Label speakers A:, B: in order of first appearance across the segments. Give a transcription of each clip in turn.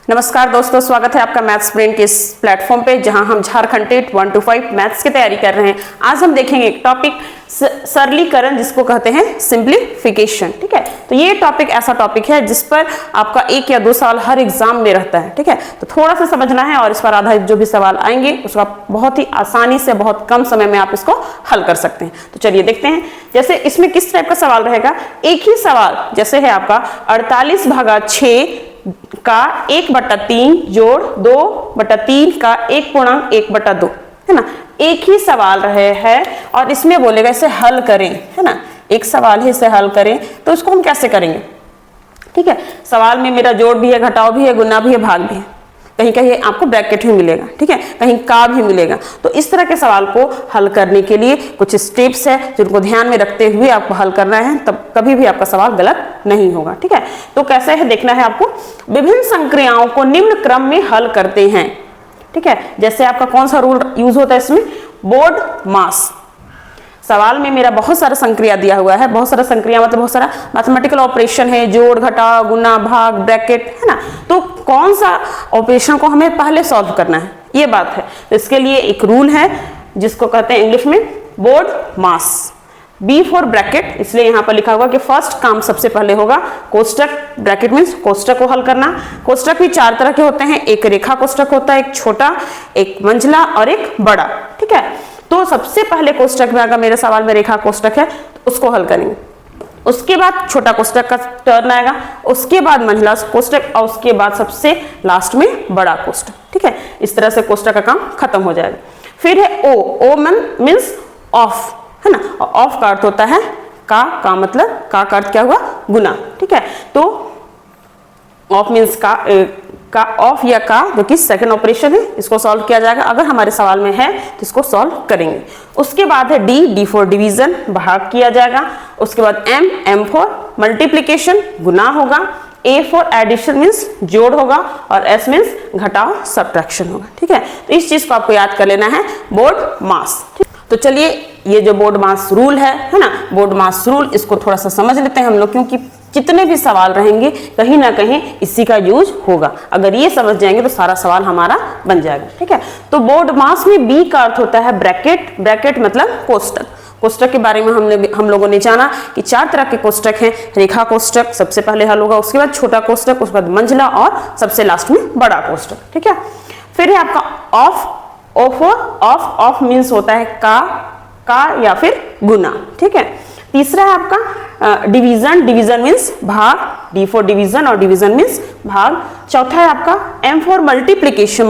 A: नमस्कार दोस्तों, स्वागत है आपका मैथ्स ब्रेन के इस प्लेटफॉर्म पे जहां हम झारखंड टेट 1 to 5 मैथ्स की तैयारी कर रहे हैं। आज हम देखेंगे एक टॉपिक सरलीकरण, जिसको कहते हैं सिंप्लीफिकेशन। ठीक है, तो ये टॉपिक ऐसा टॉपिक है जिस पर आपका 1 या 2 सवाल हर एग्जाम में रहता है। ठीक है, तो थोड़ा सा समझना है और इस पर आधारित जो भी सवाल आएंगे उसका बहुत ही आसानी से बहुत कम समय में आप इसको हल कर सकते हैं। तो चलिए देखते हैं, जैसे इसमें किस टाइप का सवाल रहेगा। एक ही सवाल जैसे है आपका 48/6 का 1/3 जोड़ 2/3 का 1/1/2 है ना। एक ही सवाल रहे है और इसमें बोलेगा इसे हल करें, है ना। एक सवाल है, इसे हल करें, तो इसको हम कैसे करेंगे। ठीक है, सवाल में मेरा जोड़ भी है, घटाव भी है, गुना भी है, भाग भी है, कहीं कहीं आपको ब्रैकेट भी मिलेगा, ठीक है, कहीं का भी मिलेगा। तो इस तरह के सवाल को हल करने के लिए कुछ स्टेप्स है जिनको ध्यान में रखते हुए आपको हल करना है, तब कभी भी आपका सवाल गलत नहीं होगा। ठीक है, तो कैसे है देखना है आपको। विभिन्न संक्रियाओं को निम्न क्रम में हल करते हैं। ठीक है, जैसे आपका कौन सा रूल यूज होता है इसमें, बोर्ड मास। सवाल में मेरा बहुत सारा संक्रिया दिया हुआ है, बहुत सारा संक्रिया मतलब बहुत सारा मैथमेटिकल ऑपरेशन है, जोड़ घटाव गुना भाग ब्रैकेट, है ना। तो कौन सा ऑपरेशन को हमें पहले सॉल्व करना है, ये बात है। तो इसके लिए एक रूल है जिसको कहते हैं इंग्लिश में BODMAS. B for bracket, इसलिए यहाँ पर लिखा हुआ कि फर्स्ट काम सबसे पहले होगा कोष्टक। ब्रैकेट मीन्स कोष्टक को हल करना। कोष्टक भी 4 तरह के होते हैं, एक रेखा कोष्टक होता है, एक छोटा, एक मंझला और एक बड़ा। ठीक है, तो सबसे पहले कोष्टक में अगर मेरे सवाल में रेखा कोष्टक है तो उसको हल करेंगे। उसके बाद छोटा कोष्टक का टर्न आएगा, उसके बाद मंझला कोष्टक और उसके बाद सबसे लास्ट में बड़ा कोष्टक। ठीक है, इस तरह से कोष्टक का काम खत्म हो जाएगा। फिर है ओ मीन्स ऑफ, है ना। ऑफ का अर्थ होता है का मतलब का अर्थ क्या हुआ, गुना। ठीक है, तो ऑफ मीन्स का ऑफ या का, जो कि सेकंड ऑपरेशन है, इसको सॉल्व किया जाएगा। अगर हमारे सवाल में है तो इसको सॉल्व करेंगे। उसके बाद है डी फॉर डिवीजन, भाग किया जाएगा। उसके बाद एम फॉर मल्टीप्लीकेशन, गुना होगा। ए फॉर एडिशन मीन्स जोड़ होगा और एस मीन्स घटाव सब्ट्रैक्शन होगा। ठीक है, तो इस चीज को आपको याद कर लेना है, बोर्ड मास। तो चलिए ये जो बोर्ड मास रूल है ना, बोर्ड मास रूल, इसको थोड़ा सा समझ लेते हैं हम लोग, क्योंकि जितने भी सवाल रहेंगे कहीं ना कहीं इसी का यूज होगा। अगर ये समझ जाएंगे तो सारा सवाल हमारा बन जाएगा। ठीक है, तो बोर्ड मास में बी का अर्थ होता है ब्रैकेट। ब्रैकेट मतलब कोष्टक। कोष्टक के बारे में हम लोगों ने जाना कि 4 तरह के कोष्टक हैं। रेखा कोष्टक सबसे पहले हल होगा, उसके बाद छोटा कोष्टक, उसके बाद मंझला और सबसे लास्ट में बड़ा कोष्टक। ठीक है, फिर है आपका ऑफ मीन्स होता है का या फिर गुना। ठीक है, तीसरा है आपका डिवीजन मीन्स भाग, डी फॉर डिवीजन और डिवीजन मीन्स भाग। चौथा है आपका एम फॉर मल्टीप्लीकेशन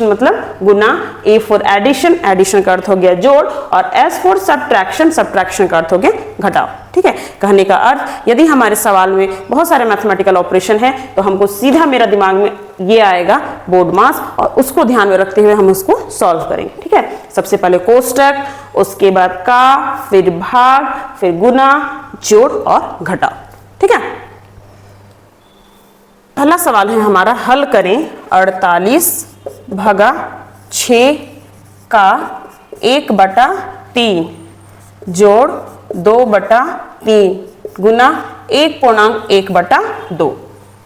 A: मतलब गुना। ए फॉर एडिशन का अर्थ हो गया जोड़ और एस फॉर सब्ट्रैक्शन का अर्थ हो गया घटाव। ठीक है, कहने का अर्थ यदि हमारे सवाल में बहुत सारे मैथमेटिकल ऑपरेशन है तो हमको सीधा मेरा दिमाग में ये आएगा बोर्ड मास, और उसको ध्यान में रखते हुए हम उसको सॉल्व करेंगे। ठीक है, सबसे पहले कोष्टक, उसके बाद का, फिर भाग, फिर गुना, जोड़ और घटाव। ठीक है, पहला सवाल है हमारा, हल करें 48/6 का 1/3 जोड़ 2/3 गुना 1/1/2।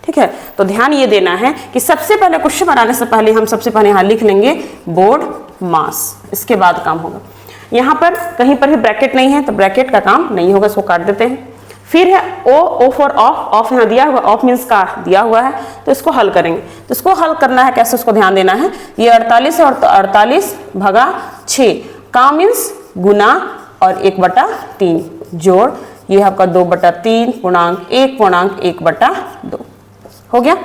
A: ठीक है, तो ध्यान ये देना है कि सबसे पहले क्वेश्चन बनाने से पहले हम सबसे पहले यहाँ लिख लेंगे बोर्ड मास, इसके बाद काम होगा। यहाँ पर कहीं पर भी ब्रैकेट नहीं है तो ब्रैकेट का काम नहीं होगा, इसको काट देते हैं। फिर है ओ फॉर ऑफ यहाँ दिया हुआ, ऑफ मीन्स का दिया हुआ है, तो इसको हल करेंगे। तो इसको हल करना है कैसे, उसको ध्यान देना है। ये 48 है और 48/6, का मीन्स गुना और 1/3 जोड़, ये आपका 2/3 पूर्णांक 1/1/2 हो गया।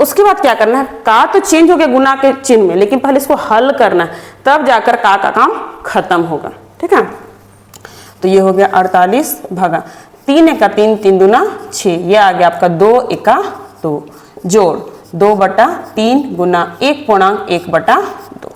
A: उसके बाद क्या करना है, का तो चेंज हो गया गुना के चिन्ह में, लेकिन पहले इसको हल करना है, तब जाकर का काम खत्म होगा। ठीक है, तो ये हो गया 48/3 × 3 3 दूना 6, ये आ गया आपका 2 × 2 जोड़ 2/3 गुना 1/1/2।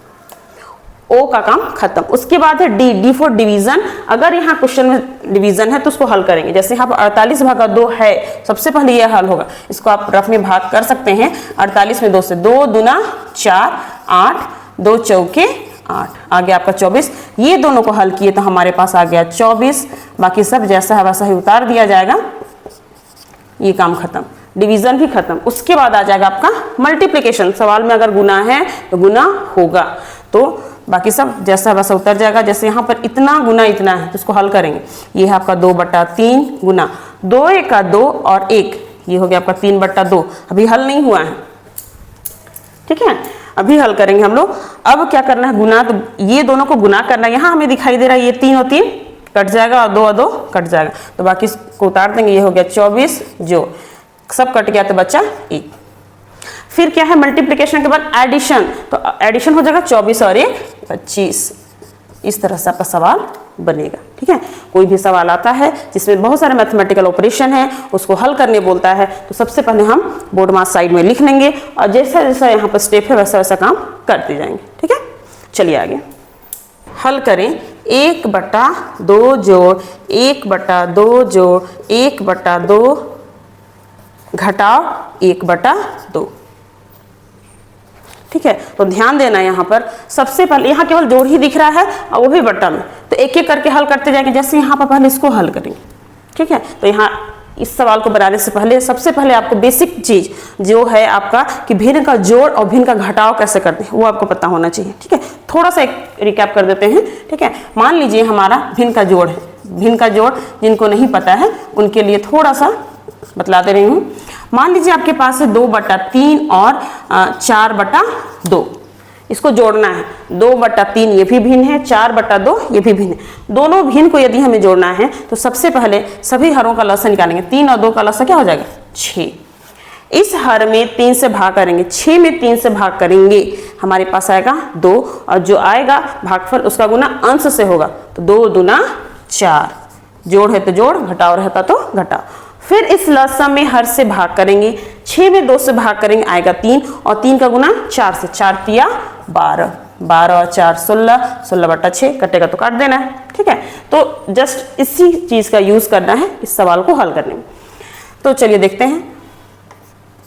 A: ओ का काम खत्म। उसके बाद है डी फॉर डिवीजन। अगर यहाँ क्वेश्चन में डिवीजन है तो उसको हल करेंगे। जैसे यहाँ पर 48/2 है, सबसे पहले यह हल होगा, इसको आप रफ में भाग कर सकते हैं। 48 में 2 से 2 दूना 4 8 2 चौके 8, आ गया आपका 24। ये दोनों को हल किए तो हमारे पास आ गया 24। बाकी सब जैसा है वैसा ही उतार दिया जाएगा, ये काम खत्म। डिवीजन भी खत्म, उसके बाद आ जाएगा आपका मल्टीप्लिकेशन। सवाल में अगर गुना है तो गुना होगा, तो बाकी सब जैसा वैसा उतर जाएगा। जैसे यहाँ पर इतना गुना इतना है तो इसको हल करेंगे, ये है आपका 2/3 गुना 2 का 2 और 1, ये हो गया आपका 3/2। अभी हल नहीं हुआ है, ठीक है, अभी हल करेंगे हम लोग। अब क्या करना है, गुना, तो ये दोनों को गुना करना है। यहाँ हमें दिखाई दे रहा है ये 3 और 3 कट जाएगा और 2 और 2 कट जाएगा, तो बाकी इसको उतार देंगे। ये हो गया 24, जो सब कट गया तो बचा 1। फिर क्या है, मल्टीप्लिकेशन के बाद एडिशन, तो एडिशन हो जाएगा 24 और 1 25। इस तरह से आपका सवाल बनेगा, ठीक है। कोई भी सवाल आता है जिसमें बहुत सारे मैथमेटिकल ऑपरेशन है, उसको हल करने बोलता है, तो सबसे पहले हम बोर्ड मास साइड में लिख लेंगे और जैसा जैसा यहाँ पर स्टेप है वैसा वैसा काम करते जाएंगे, ठीक है। चलिए आगे हल करें। 1/2 जोड़ 1/2 जोड़ 1/2 घटाओ 1/2, ठीक है। तो ध्यान देना यहाँ पर, सबसे पहले यहाँ केवल जोड़ ही दिख रहा है और वो भी बट्टा में, तो एक एक करके हल करते जाएंगे। जैसे यहाँ पर पहले इसको हल करेंगे, ठीक है। तो यहाँ इस सवाल को बनाने से पहले सबसे पहले आपको बेसिक चीज जो है आपका कि भिन्न का जोड़ और भिन्न का घटाव कैसे करते हैं वो आपको पता होना चाहिए, ठीक है। थोड़ा सा एक रिकैप कर देते हैं, ठीक है। मान लीजिए हमारा भिन्न का जोड़ है, भिन्न का जोड़ जिनको नहीं पता है उनके लिए थोड़ा सा बतला दे रही हूँ। मान लीजिए आपके पास है 2/3 और 4/2, इसको जोड़ना है। 2/3 ये भी भिन्न है, 4/2 ये भी भिन्न है। दोनों भिन्न को यदि हमें जोड़ना है तो सबसे पहले सभी हरों का लसागु निकालेंगे। 3 और 2 का लसागु क्या हो जाएगा 6। इस हर में 3 से भाग करेंगे, 6 में 3 से भाग करेंगे, हमारे पास आएगा 2 और जो आएगा भागफल उसका गुना अंश से होगा, तो 2 दूना 4। जोड़ है तो जोड़, घटाव रहता तो घटाव। फिर इस लसम में हर से भाग करेंगे, 6 में 2 से भाग करेंगे, आएगा 3 और 3 का गुना 4 से, 4 तिया 12, 12 और 4 16, 16/6 कटेगा तो काट देना है, ठीक है। तो जस्ट इसी चीज का यूज करना है इस सवाल को हल करने में। तो चलिए देखते हैं।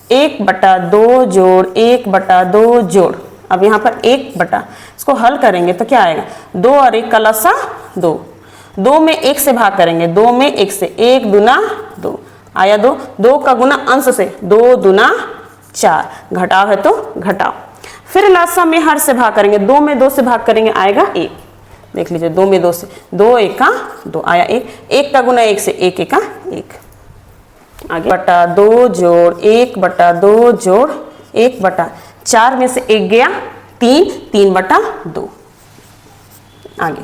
A: 1/2 जोड़ 1/2 जोड़, अब यहाँ पर 1 इसको हल करेंगे तो क्या आएगा, 2 और 1 का लसा 2, 2 में 1 से भाग करेंगे, 2 में 1 से, 1 दूना 2 आया 2, 2 का गुना अंश से, 2 दूना 4, घटाव है तो घटाव। फिर लसा में हर से भाग करेंगे, 2 में 2 से भाग करेंगे, आएगा 1। देख लीजिए 2 में 2 से, 2 1 का 2 आया 1, 1 का गुना 1 से, 1 1 का 1। आगे 1/2 जोड़ 1/2 जोड़ 1/4 में से 1 गया 3, 3/2। आगे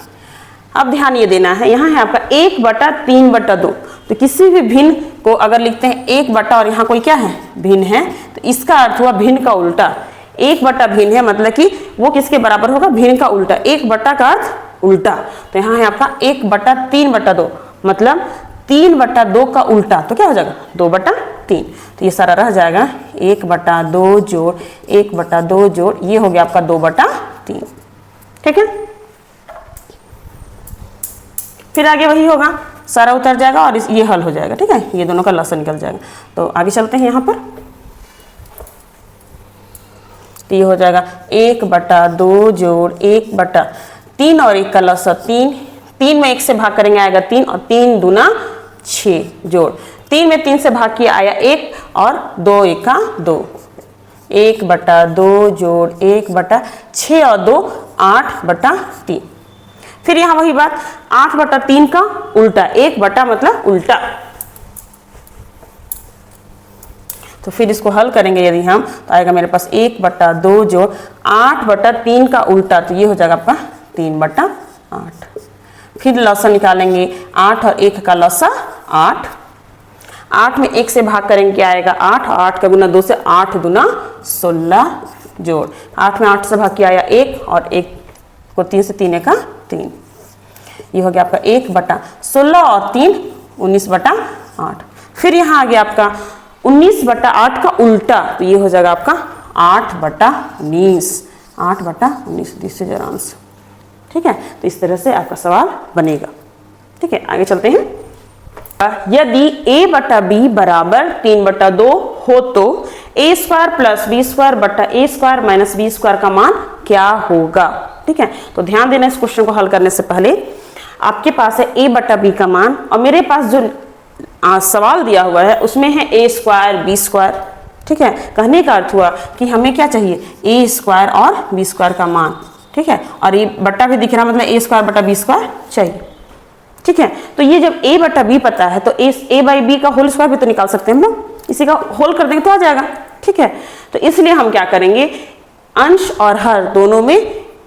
A: अब ध्यान ये देना है, यहाँ है आपका 1/3/2, तो किसी भी भिन्न को अगर लिखते हैं 1 और यहाँ कोई क्या है भिन्न है, तो इसका अर्थ हुआ भिन्न का उल्टा। 1 भिन्न है मतलब कि वो किसके बराबर होगा, भिन्न का उल्टा। 1 का अर्थ उल्टा, तो यहाँ है आपका 1/3/2 मतलब 3/2 का उल्टा, तो क्या हो जाएगा 2/3। तो ये सारा रह जाएगा 1/2 जोड़ 1/2 जोड़, ये हो गया आपका 2/3, ठीक है। फिर आगे वही होगा, सारा उतर जाएगा और ये हल हो जाएगा, ठीक है। ये दोनों का लसा निकल जाएगा। तो आगे चलते हैं यहाँ पर, तो ये हो जाएगा 1/2 जोड़ 1/3 और 1 का लसा 3, 3 में 1 से भाग करेंगे, आएगा 3 और 3 दूना 6 जोड़, 3 में 3 से भाग किया, आया 1 और 2 1 का 2, 1/2 जोड़ 1/6 और 2 8/3। फिर यहाँ वही बात, 8/3 का उल्टा, 1 मतलब उल्टा। तो फिर इसको हल करेंगे यदि हम, तो आएगा मेरे पास 1/2 जोड़ 8/3 का उल्टा, तो ये हो जाएगा आपका 3/8। फिर लसा निकालेंगे, 8 और 1 का लसा 8, 8 में 1 से भाग करेंगे, क्या आएगा 8 और 8 का गुना 2 से, 8 दूना 16 जोड़, 8 में 8 से भाग किया, आया 1 और 1 को 3 से, 3 का 3, ये हो गया आपका 1/16 और 3 19/8। फिर यहाँ आ गया आपका 19/8 का उल्टा, तो ये हो जाएगा आपका 8/19, 8/19 दिस इज आंसर, ठीक है। तो इस तरह से आपका सवाल बनेगा, ठीक है। आगे चलते हैं। यदि a/b बराबर 3/2 हो तो a² + b² a² - b² का मान क्या होगा, ठीक है। तो ध्यान देना, इस क्वेश्चन को हल करने से पहले आपके पास है a/b का मान और मेरे पास जो सवाल दिया हुआ है उसमें है a स्क्वायर b स्क्वायर, ठीक है। कहने का अर्थ हुआ कि हमें क्या चाहिए, a स्क्वायर और b स्क्वायर का मान, ठीक है। और ये बट्टा भी दिख रहा मतलब a स्क्वायर बटा b स्क्वायर चाहिए, ठीक है। तो ये जब a बटा b पता है तो a बाई बी का होल स्क्वायर भी तो निकाल सकते हैं हम लोग, इसी का होल कर देंगे तो आ जाएगा, ठीक है। तो इसलिए हम क्या करेंगे, अंश और हर दोनों में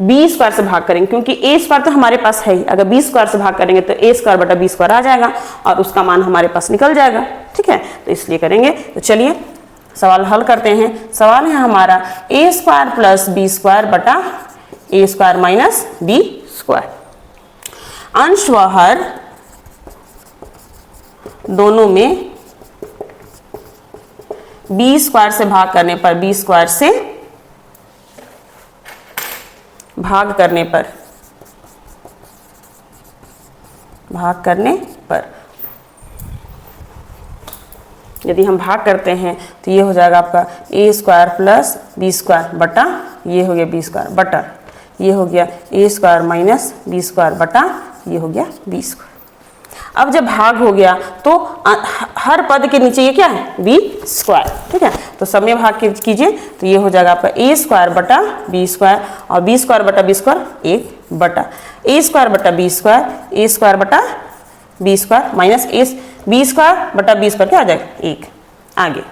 A: b स्क्वायर से भाग करेंगे, क्योंकि a स्क्वायर तो हमारे पास है ही, अगर b स्क्वायर से भाग करेंगे तो a स्क्वायर बटा b स्क्वायर आ जाएगा और उसका मान हमारे पास निकल जाएगा, ठीक है। तो इसलिए करेंगे। तो चलिए सवाल हल करते हैं। सवाल है हमारा a square plus b square बटा a square minus b square, अंश व हर दोनों में b स्क्वायर से भाग करने पर, b स्क्वायर से भाग करने पर यदि हम भाग करते हैं तो ये हो जाएगा आपका a square plus b square बटा, ये हो गया b स्क्वायर बटा, ये हो गया a square minus b square बटा, ये हो गया b स्क्वायर। अब जब भाग हो गया तो हर पद के नीचे ये क्या है, b स्क्वायर, ठीक है। तो सब में भाग कीजिए तो ये हो जाएगा आपका a स्क्वायर बटा b स्क्वायर और b स्क्वायर बटा b स्क्वायर 1 बटा a स्क्वायर बटा b स्क्वायर, a स्क्वायर बटा b square minus b square बटा b स्क्वायर क्या आ जाएगा 1।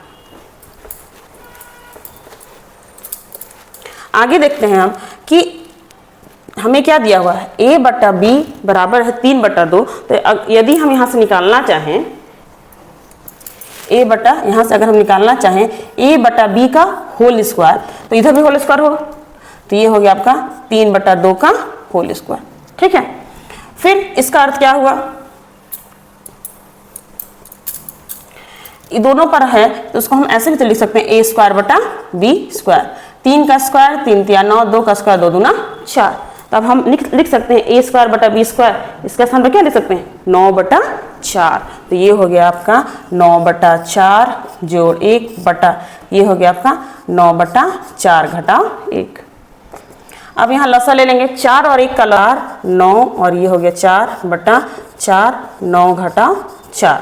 A: आगे देखते हैं हम कि हमें क्या दिया हुआ है, a बटा b बराबर है 3 बटा 2। तो यदि हम यहाँ से निकालना चाहें a बटा, यहाँ से अगर हम निकालना चाहें a बटा b का होल स्क्वायर, तो इधर भी होल स्क्वायर होगा, तो ये हो गया आपका 3 बटा 2 का होल स्क्वायर, ठीक है। फिर इसका अर्थ क्या हुआ, ये दोनों पर है तो उसको हम ऐसे भी तो लिख सकते हैं a स्क्वायर बटा b स्क्वायर, 3 का स्क्वायर 3 तिया 9, 2 का स्क्वायर 2 दूना 4। तो अब हम लिख सकते हैं a स्क्वायर बटा b स्क्वायर, इसका स्थान पर क्या लिख सकते हैं 9 बटा 4। तो ये हो गया आपका 9 बटा 4 जोड़ 1 बटा, ये हो गया आपका 9 बटा 4 घटाव 1। अब यहाँ लसा ले लेंगे, 4 और 1 का लार 9 और ये हो गया 4 बटा 4, 9 घटाव 4।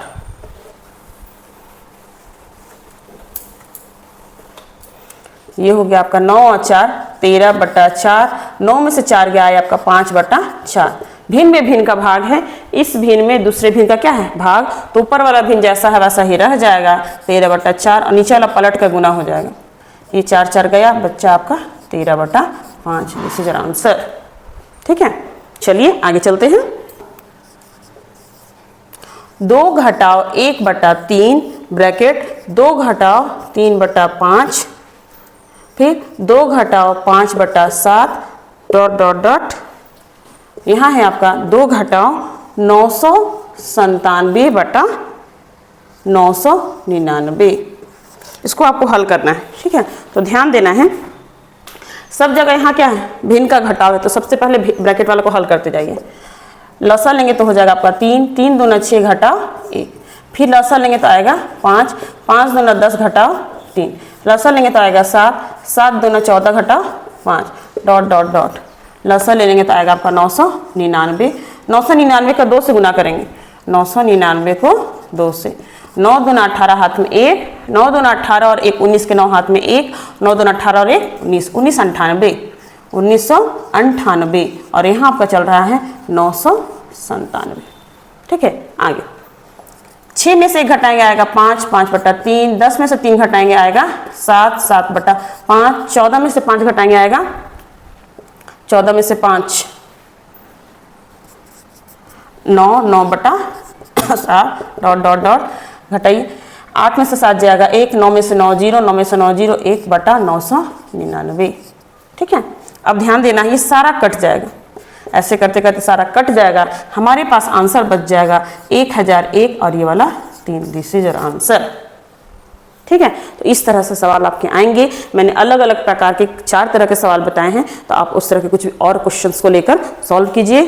A: ये हो गया आपका 9 और 4 13 बटा 4, 9 में से 4 गया है आपका 5 बटा 4। भिन्न में भिन्न का भाग है, इस भिन्न में दूसरे भिन्न का क्या है भाग, तो ऊपर वाला भिन्न जैसा है वैसा ही रह जाएगा 13 बटा 4 और नीचे वाला पलट का गुना हो जाएगा, ये 4 4 गया, बच्चा आपका 13 बटा 5। दिस इज आंसर, ठीक है। चलिए आगे चलते हैं। 2 घटाव 1 बटा 3 ब्रैकेट 2 घटाव 3 बटा 5, फिर 2 घटाव 5 बटा 7 डॉट डॉट डॉट, यहाँ है आपका 2 घटाव 997 बटा 999। इसको आपको हल करना है, ठीक है। तो ध्यान देना है, सब जगह यहाँ क्या है भिन्न का घटाव है, तो सबसे पहले ब्रैकेट वाला को हल करते जाइए। लसा लेंगे तो हो जाएगा आपका 3, 3 दूना 6 घटाव 1, फिर लसा लेंगे तो आएगा 5, 5 दूना 10 घटाव 3, लसा लेंगे तो आएगा 7, 7 दूना 14 घटाव 5 डॉट डॉट डॉट, लसा ले लेंगे तो आएगा आपका 999। 999 का 2 से गुना करेंगे, 999 को 2 से, 9 दूना 18 हाथ में 1, 9 दूना 18 और 1 19 के 9 हाथ में 1, 9 दूना 18 और 1 19, 1998, 1998 और यहाँ आपका चल रहा है 997, ठीक है। आगे 6 में से 1 घटाएंगे आएगा 5, 5 बटा 3, 10 में से 3 घटाएंगे आएगा 7, 7 बटा 5, 14 में से 5 घटाएंगे आएगा 14 में से 5 9, 9 बटा 7 डॉट डॉट डॉट घटाइए, 8 में से 7 जाएगा 1, 9 में से 9 0, 9 में से 9 0, 1 बटा 999, ठीक है। अब ध्यान देना ये सारा कट जाएगा, ऐसे करते करते सारा कट जाएगा, हमारे पास आंसर बच जाएगा 1001 और ये वाला 3। दिस इज योर आंसर, ठीक है। तो इस तरह से सवाल आपके आएंगे। मैंने अलग अलग प्रकार के 4 तरह के सवाल बताए हैं, तो आप उस तरह के कुछ और क्वेश्चंस को लेकर सॉल्व कीजिए।